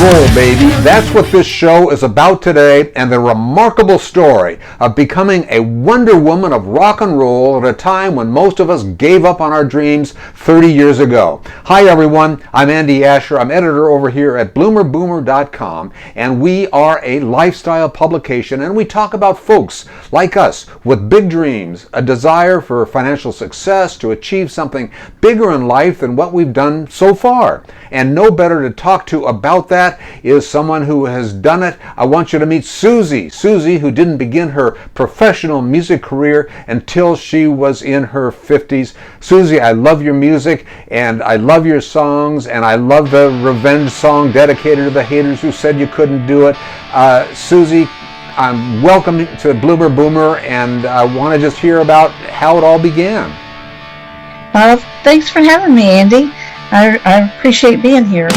roll, baby. That's what this show is about today, and the remarkable story of becoming a Wonder Woman of rock and roll at a time when most of us gave up on our dreams 30 years ago. Hi everyone, I'm Andy Asher. I'm editor over here at BloomerBoomer.com, and we are a lifestyle publication, and we talk about folks like us with big dreams, a desire for financial success, to achieve something bigger in life than what we've done so far. And no better to talk to about that is someone who has done it. I want you to meet Suzy. Suzy, who didn't begin her professional music career until she was in her 50s. Suzy, I love your music, and I love your songs, and I love the revenge song dedicated to the haters who said you couldn't do it. Suzy, welcome to Bloomer Boomer, and I want to just hear about how it all began. Well, thanks for having me, Andy. I appreciate being here.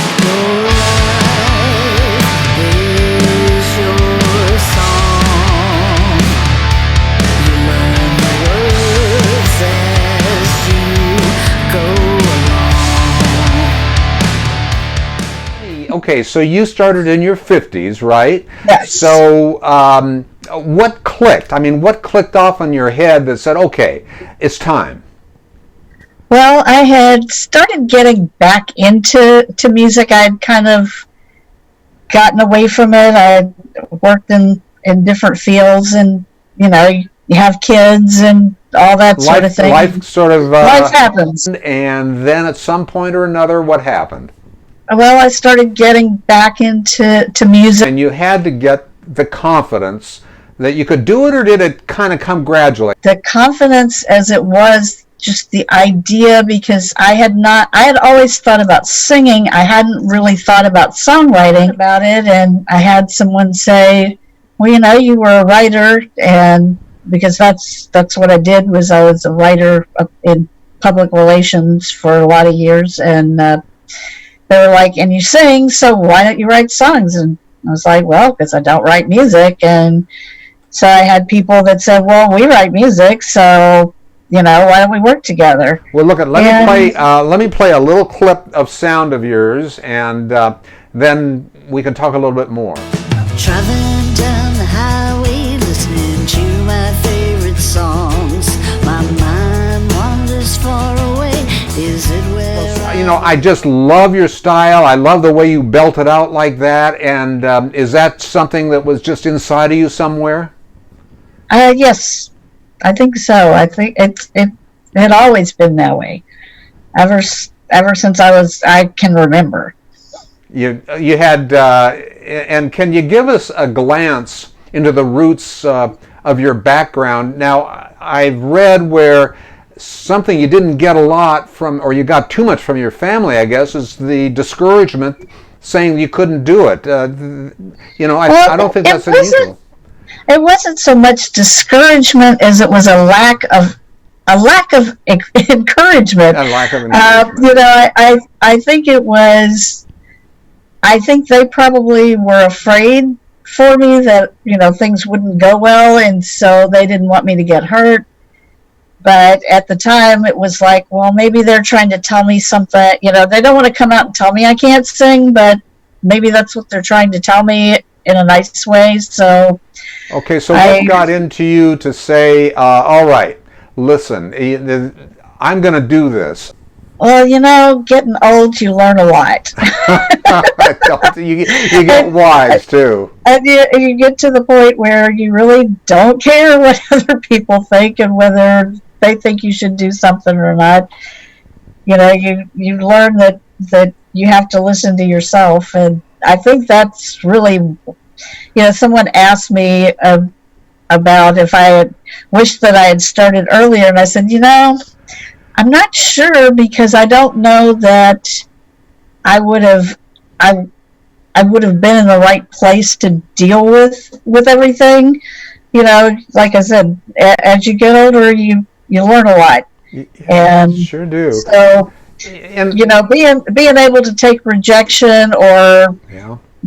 Okay, so you started in your 50s, right? Yes. So what clicked? I mean, what clicked off in your head that said, okay, it's time? Well, I had started getting back into music. I'd kind of gotten away from it. I had worked in different fields, and, you know, you have kids and all that sort of thing. Life sort of... life happens. And then at some point or another, what happened? Well, I started getting back into music. And you had to get the confidence that you could do it, or did it kind of come gradually? The confidence as it was, just the idea, because I had always thought about singing. I hadn't really thought about songwriting about it, and I had someone say, well, you know, you were a writer, and because that's what I did, was I was a writer in public relations for a lot of years, and they were like, and you sing, so why don't you write songs? And I was like, well, because I don't write music. And so I had people that said, well, we write music, so, you know, why don't we work together? Well, look, let me play a little clip of sound of yours, and then we can talk a little bit more. Traveling down the highway, listening to my favorite songs. My mind wanders far away. Is it where you know, I just love your style. I love the way you belt it out like that. And is that something that was just inside of you somewhere? Yes, I think so. I think it had always been that way, ever since I can remember. You had, and can you give us a glance into the roots of your background? Now, I've read where something you didn't get a lot from, or you got too much from your family, I guess, is the discouragement, saying you couldn't do it. You know, I don't think that's unusual. It wasn't so much discouragement as it was a lack of encouragement. A lack of encouragement. You know, I think it was. I think they probably were afraid for me that, you know, things wouldn't go well, and so they didn't want me to get hurt. But at the time, it was like, well, maybe they're trying to tell me something. You know, they don't want to come out and tell me I can't sing, but maybe that's what they're trying to tell me in a nice way. So, okay, so what got into you to say, all right, listen, I'm going to do this? Well, you know, getting old, you learn a lot. you get wise, too. And you get to the point where you really don't care what other people think and whether they think you should do something or not. You know, you learn that you have to listen to yourself. And I think that's really, you know, someone asked me about if I had wished that I had started earlier, and I said, you know, I'm not sure, because I don't know that I would have been in the right place to deal with everything. You know, like I said, as you get older, you learn a lot. And sure do. So, and you know, being able to take rejection or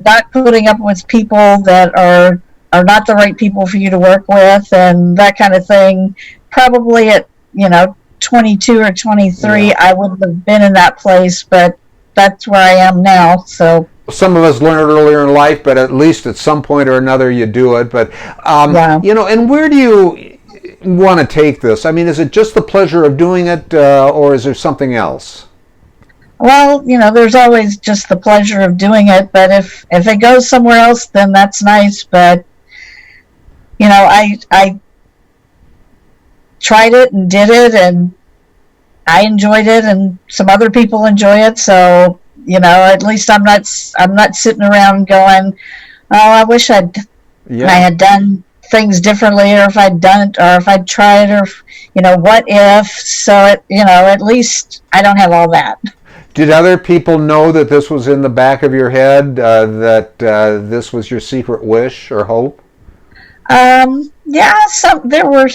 not putting up with people that are not the right people for you to work with, and that kind of thing, probably at, you know, 22 or 23, I wouldn't have been in that place, but that's where I am now. So Some of us learn it earlier in life, but at least at some point or another you do it. But, and where do you want to take this? I mean, is it just the pleasure of doing it, or is there something else? Well, there's always just the pleasure of doing it, but if it goes somewhere else, then that's nice. But, I tried it and did it, and I enjoyed it, and some other people enjoy it. So, at least I'm not sitting around going, oh, I wish I had done things differently, or if I'd done it, or if I'd tried, or what if. So at least I don't have all that. Did other people know that this was in the back of your head, that this was your secret wish or hope? Yeah, there were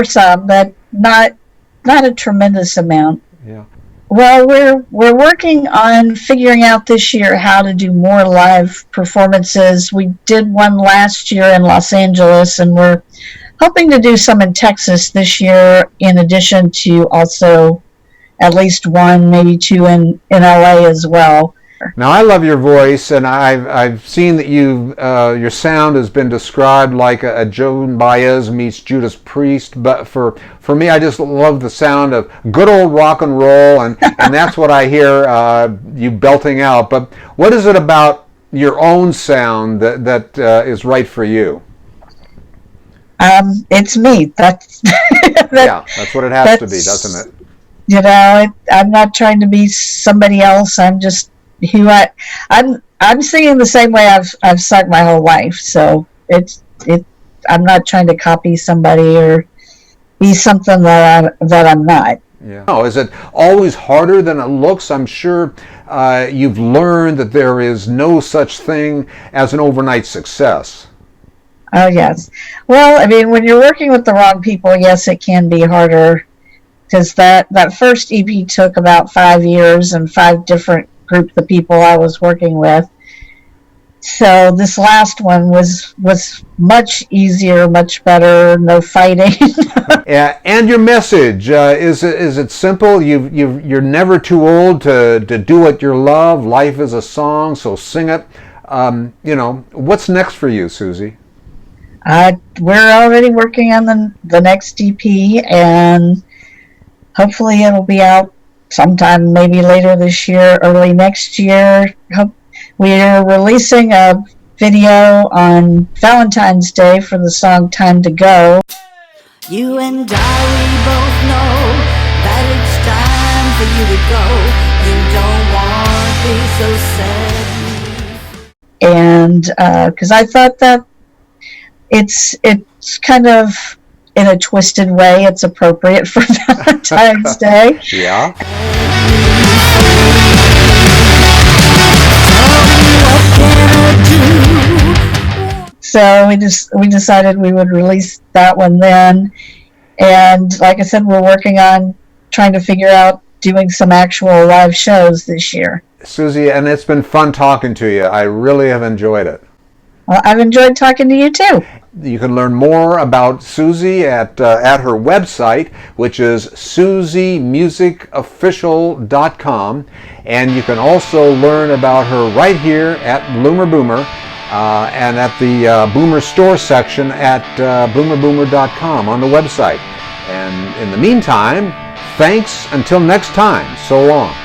some, but not a tremendous amount. Yeah. Well, we're working on figuring out this year how to do more live performances. We did one last year in Los Angeles, and we're hoping to do some in Texas this year, in addition to also at least one, maybe two in LA as well. Now, I love your voice, and I've seen that your sound has been described like a Joan Baez meets Judas Priest. But for me, I just love the sound of good old rock and roll, and that's what I hear you belting out. But what is it about your own sound that is right for you? It's me. That's that's what it has to be, doesn't it? I'm not trying to be somebody else. I'm just who I'm singing the same way I've sung my whole life. So I'm not trying to copy somebody or be something that I'm not. Yeah. Oh, is it always harder than it looks? I'm sure you've learned that there is no such thing as an overnight success. Oh, yes. Well, I mean, when you're working with the wrong people, yes, it can be harder, because that first EP took about 5 years and 5 different groups of people I was working with. So this last one was much easier, much better, no fighting. Yeah, and your message, is it simple? You're never too old to do what you love. Life is a song, so sing it. What's next for you, Suzy? We're already working on the next EP, and hopefully it'll be out sometime maybe later this year, early next year. We're releasing a video on Valentine's Day for the song Time to Go. You and I, we both know that it's time for you to go. You don't want to be so sad. And because I thought that it's kind of, in a twisted way, it's appropriate for Valentine's Day. Yeah. So we decided we would release that one then. And like I said, we're working on trying to figure out doing some actual live shows this year. Suzy, and it's been fun talking to you. I really have enjoyed it. Well, I've enjoyed talking to you too. You can learn more about Suzy at her website, which is SuzyMusicOfficial.com, and you can also learn about her right here at BloomerBoomer, and at the Boomer Store section at BloomerBoomer.com on the website. And in the meantime, thanks until next time. So long.